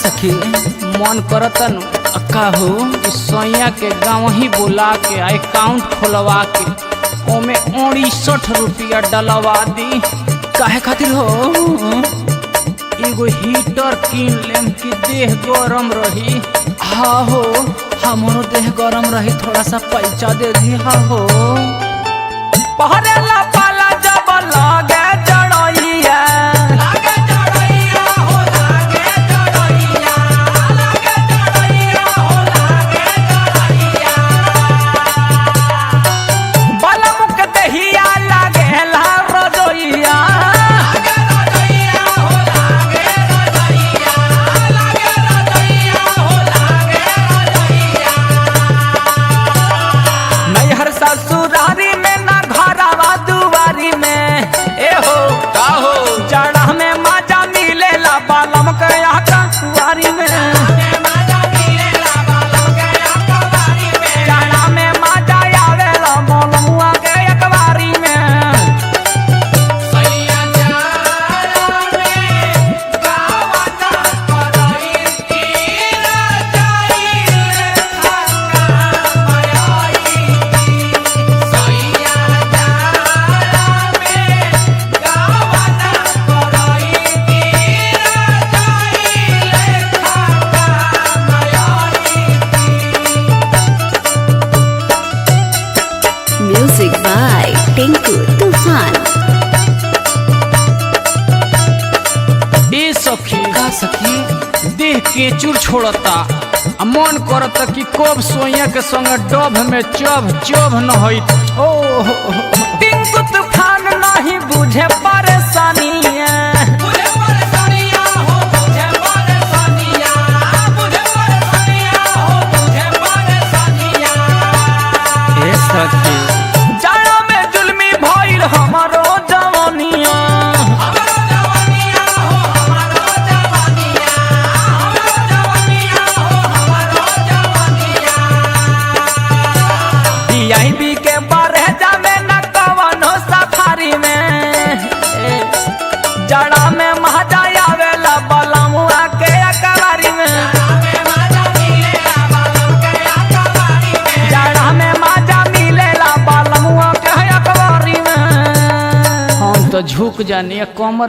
सखी मन करतन का हो सैया के गाँव ही बुला के अकाउंट खोलवा के ओमे 68 रुपया डलवा दी। काहे खातिर हो? एगो हीटर कीन लेम कि देह गरम रही। हाँ हो, हमारो देह गरम रही, थोड़ा सा पैसा दे दी। हाँ हो, पहरेला पाला जब लागे जड़ैया, लागे जड़ैया हो लागे जड़ैया, लागे जड़ैया हो लागे जड़ैया, बलमुख दहिया लागेला रजोइया, लागे रजोइया हो लागे रजोइया, लागे रजोइया हो लागे रजोइया। नैहर ससुरारी में दुआरी में ए हो का हो जड़ा में मजा मिलेला बालम के अकवारी में, मजा मिलेला बालम के अकवारी में, जड़ा में मजा आवेला बालमुआ के अकवारी में। सैया जड़ा में गावना करई तीर जाइले थका मयाई, सैया म्यूजिक बाय टिंकू तूफान। ए सखी का सखी देह के चूर छोड़ता मन करता कि कब सोया के संग डब में चभ चभ न होइत। ओ टिंकू तूफान नहीं बुझे परेशानिया, बुझे परेशानिया हो बुझे परेशानिया, बुझे परेशानिया हो बुझे परेशानिया। ए सखी जाड़ा में जुल्मी भइल हमारो जवानिया, हमारो जवानिया हो हमारो जवानिया, हमारो जवानिया हो हमारो जवानिया। DIB के बारे जामे न कवनो सफारी में, जड़ा में मजा आवेला बलमुआ के अकवारी में, जड़ा में मजा मिलेला बलम के अकवारी में, जड़ा में मजा मिलेला बलमुआ के अकवारी में। हम तो झुक जाने कमर